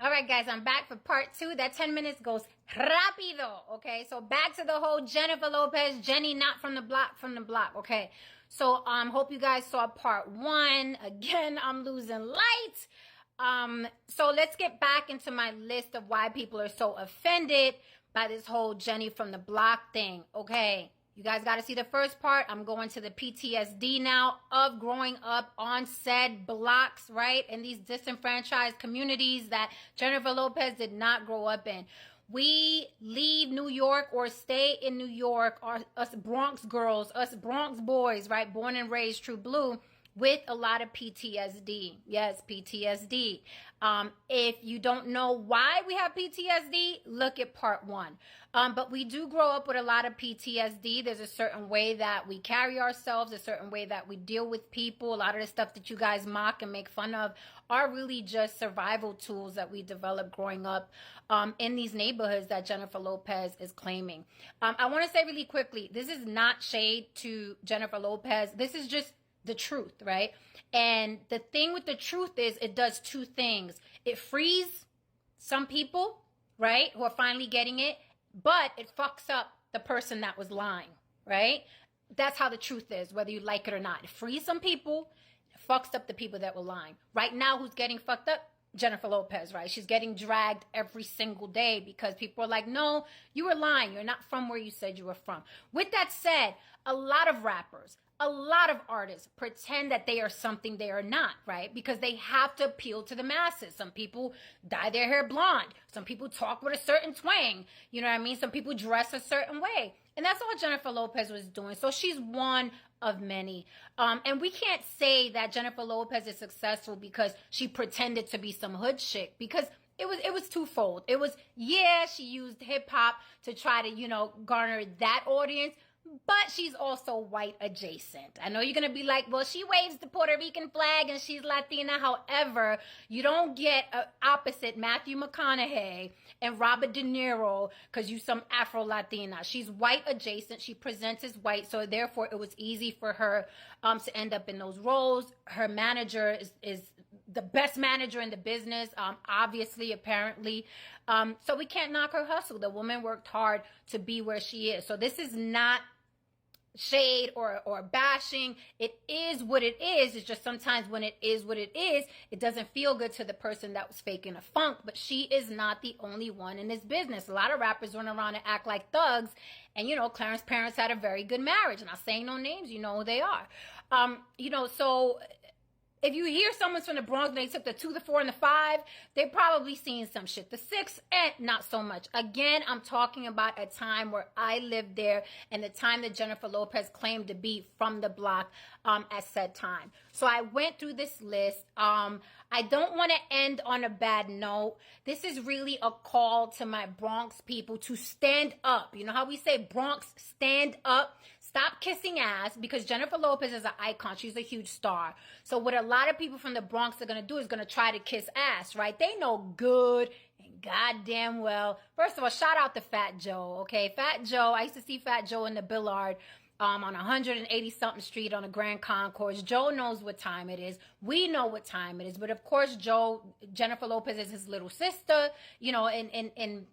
All right, guys, I'm back for part 2. That 10 minutes goes rapido, okay? So back to the whole Jennifer Lopez, Jenny not from the block, okay? So hope you guys saw part 1. Again, I'm losing light. So let's get back into my list of why people are so offended by this whole Jenny from the block thing, okay? You guys got to see the first part. I'm going to the PTSD now of growing up on said blocks, right? In these disenfranchised communities that Jennifer Lopez did not grow up in. We leave New York or stay in New York, us Bronx girls, us Bronx boys, right? Born and raised true blue, with a lot of PTSD. Yes, PTSD. If you don't know why we have PTSD, look at part 1. But we do grow up with a lot of PTSD. There's a certain way that we carry ourselves, a certain way that we deal with people. A lot of the stuff that you guys mock and make fun of are really just survival tools that we developed growing up in these neighborhoods that Jennifer Lopez is claiming. I want to say really quickly, this is not shade to Jennifer Lopez. This is just the truth, right? And the thing with the truth is it does two things. It frees some people, right, who are finally getting it, but it fucks up the person that was lying, right? That's how the truth is, whether you like it or not. It frees some people, it fucks up the people that were lying. Right now, who's getting fucked up? Jennifer Lopez, right? She's getting dragged every single day because people are like, no, you were lying. You're not from where you said you were from. With that said, a lot of rappers, a lot of artists pretend that they are something they are not, right? Because they have to appeal to the masses. Some people dye their hair blonde. Some people talk with a certain twang. You know what I mean? Some people dress a certain way. And that's all Jennifer Lopez was doing. So she's one of many. And we can't say that Jennifer Lopez is successful because she pretended to be some hood chick, because it was twofold. It was, yeah, she used hip hop to try to, garner that audience. But she's also white adjacent. I know you're going to be like, well, she waves the Puerto Rican flag and she's Latina. However, you don't get opposite Matthew McConaughey and Robert De Niro because you some Afro-Latina. She's white adjacent. She presents as white. So therefore, it was easy for her to end up in those roles. Her manager is the best manager in the business, obviously, apparently. So we can't knock her hustle. The woman worked hard to be where she is. So this is not shade or bashing. It is what it is. It's just sometimes when it is what it is, it doesn't feel good to the person that was faking a funk. But she is not the only one in this business. A lot of rappers run around and act like thugs. And, Clarence's parents had a very good marriage. And I'm saying no names, you know who they are. So if you hear someone's from the Bronx and they took the 2, the 4, and the 5, they probably seen some shit. The 6, not so much. Again, I'm talking about a time where I lived there and the time that Jennifer Lopez claimed to be from the block at said time. So I went through this list. I don't want to end on a bad note. This is really a call to my Bronx people to stand up. You know how we say Bronx, stand up? Stop kissing ass, because Jennifer Lopez is an icon. She's a huge star. So what a lot of people from the Bronx are going to do is going to try to kiss ass, right? They know good and goddamn well. First of all, shout out to Fat Joe, okay? Fat Joe, I used to see Fat Joe in the Billard on 180-something Street on the Grand Concourse. Joe knows what time it is. We know what time it is. But of course, Jennifer Lopez is his little sister, in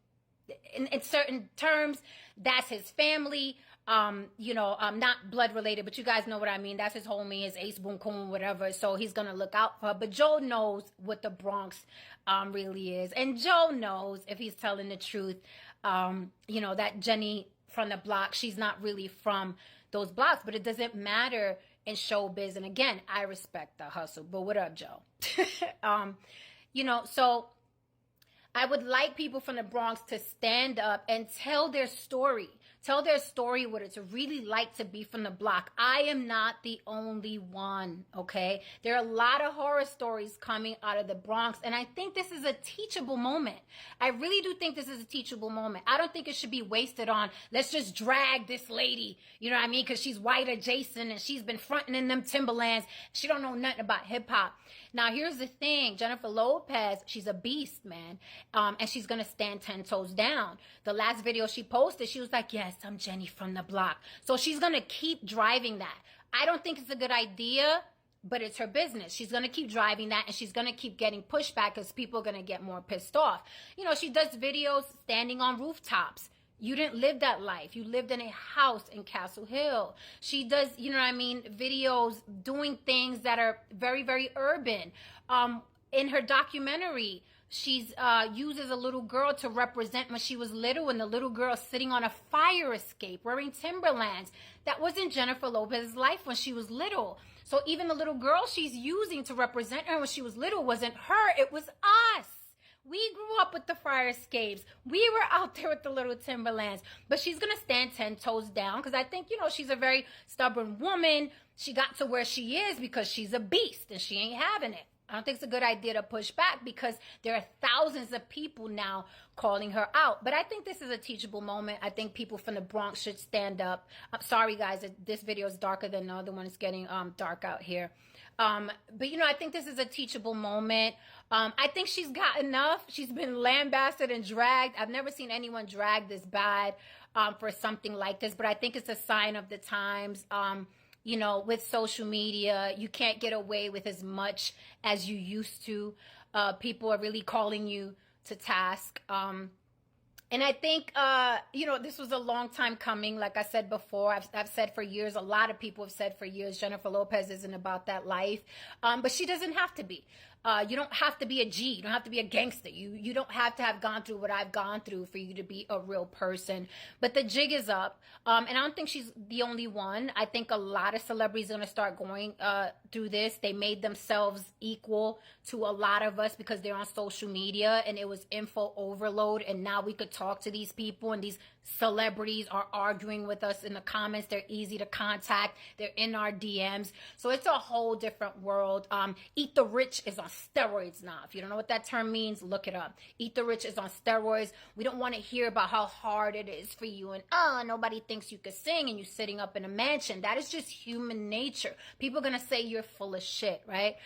certain terms, that's his family. Not blood related, but you guys know what I mean. That's his homie, his ace, boom, coon, whatever. So he's going to look out for her. But Joe knows what the Bronx really is. And Joe knows, if he's telling the truth, that Jenny from the block, she's not really from those blocks. But it doesn't matter in showbiz. And again, I respect the hustle. But what up, Joe? So I would like people from the Bronx to stand up and tell their story. Tell their story, what it's really like to be from the block. I am not the only one, okay? There are a lot of horror stories coming out of the Bronx, and I think this is a teachable moment. I really do think this is a teachable moment. I don't think it should be wasted on, let's just drag this lady, you know what I mean? Because she's white adjacent, and she's been fronting in them Timberlands. She don't know nothing about hip-hop. Now, here's the thing. Jennifer Lopez, she's a beast, man. And she's going to stand 10 toes down. The last video she posted, she was like, yes, I'm Jenny from the block. So she's going to keep driving that. I don't think it's a good idea but it's her business. She's going to keep driving that, and she's going to keep getting pushback because people are going to get more pissed off. You know, she does videos standing on rooftops. You didn't live that life. You lived in a house in Castle Hill. She does, you know what I mean, videos doing things that are very, very urban. In her documentary, she's uses a little girl to represent when she was little, and the little girl sitting on a fire escape wearing Timberlands. That wasn't Jennifer Lopez's life when she was little. So even the little girl she's using to represent her when she was little wasn't her, it was us. We grew up with the fire escapes. We were out there with the little Timberlands. But she's going to stand 10 toes down because I think, you know, she's a very stubborn woman. She got to where she is because she's a beast and she ain't having it. I don't think it's a good idea to push back because there are thousands of people now calling her out. But I think this is a teachable moment. I think people from the Bronx should stand up. I'm sorry, guys, this video is darker than the other one. It's getting dark out here. But, you know, I think this is a teachable moment. I think she's got enough. She's been lambasted and dragged. I've never seen anyone drag this bad for something like this. But I think it's a sign of the times. You know, with social media, you can't get away with as much as you used to. People are really calling you to task. And I think, you know, this was a long time coming. Like I said before, I've said for years, a lot of people have said for years, Jennifer Lopez isn't about that life. But she doesn't have to be. You don't have to be a G. You don't have to be a gangster. You don't have to have gone through what I've gone through for you to be a real person. But the jig is up. And I don't think she's the only one. I think a lot of celebrities are going to start going through this. They made themselves equal to a lot of us because they're on social media and it was info overload. And now we could talk to these people, and these celebrities are arguing with us in the comments. They're easy to contact. They're in our DMs. So it's a whole different world. Eat the Rich is on steroids now. If you don't know what that term means, look it up. Eat the Rich is on steroids. We don't want to hear about how hard it is for you and nobody thinks you could sing and you sitting up in a mansion. That is just human nature. People are going to say you're full of shit, right?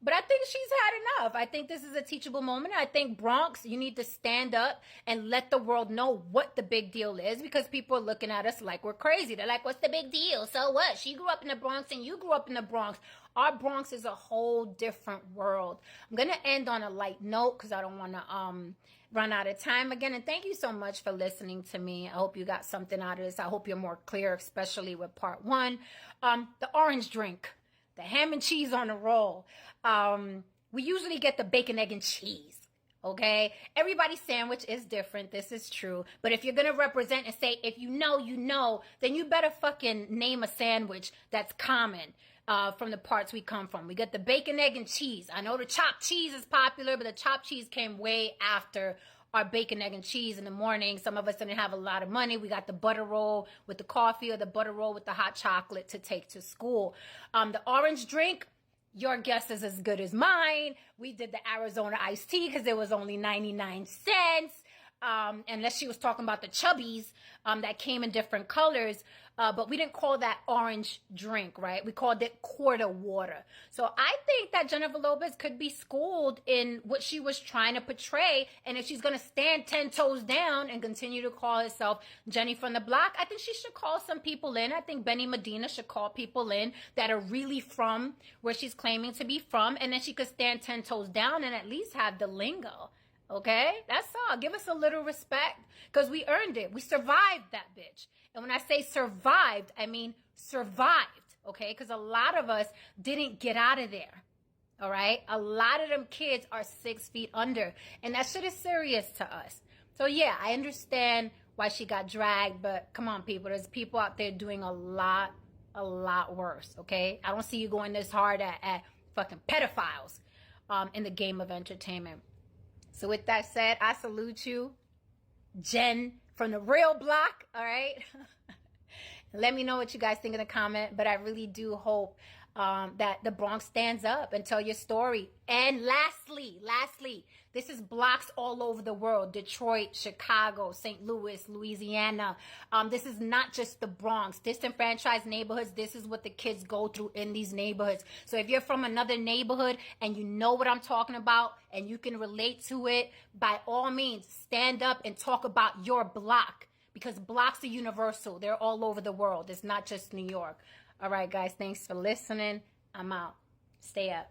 But I think she's had enough. I think this is a teachable moment. I think Bronx, you need to stand up and let the world know what the big deal is, because people are looking at us like we're crazy. They're like, what's the big deal? So what? She grew up in the Bronx and you grew up in the Bronx. Our Bronx is a whole different world. I'm going to end on a light note because I don't want to run out of time again. And thank you so much for listening to me. I hope you got something out of this. I hope you're more clear, especially with part one. The orange drink. The ham and cheese on a roll. We usually get the bacon, egg, and cheese. Okay? Everybody's sandwich is different. This is true. But if you're going to represent and say, if you know, you know, then you better fucking name a sandwich that's common from the parts we come from. We get the bacon, egg, and cheese. I know the chopped cheese is popular, but the chopped cheese came way after our bacon, egg, and cheese in the morning. Some of us didn't have a lot of money. We got the butter roll with the coffee or the butter roll with the hot chocolate to take to school. The orange drink, your guess is as good as mine. We did the Arizona iced tea because it was only 99 cents. Unless she was talking about the chubbies that came in different colors. But we didn't call that orange drink, right? We called it quarter water. So I think that Jennifer Lopez could be schooled in what she was trying to portray. And if she's going to stand 10 toes down and continue to call herself Jenny from the block, I think she should call some people in. I think Benny Medina should call people in that are really from where she's claiming to be from. And then she could stand 10 toes down and at least have the lingo. Okay? That's all. Give us a little respect because we earned it. We survived that bitch. And when I say survived, I mean survived. Okay? Because a lot of us didn't get out of there. All right? A lot of them kids are 6 feet under. And that shit is serious to us. So yeah, I understand why she got dragged. But come on, people. There's people out there doing a lot worse. Okay? I don't see you going this hard at fucking pedophiles in the game of entertainment. So with that said, I salute you, Jen from the real block, all right? Let me know what you guys think in the comment, but I really do hope that the Bronx stands up and tell your story. And lastly, this is blocks all over the world. Detroit, Chicago, St. Louis, Louisiana. This is not just the Bronx. Disenfranchised neighborhoods, this is what the kids go through in these neighborhoods. So if you're from another neighborhood and you know what I'm talking about and you can relate to it, by all means, stand up and talk about your block. Because blocks are universal. They're all over the world. It's not just New York. All right, guys, thanks for listening. I'm out. Stay up.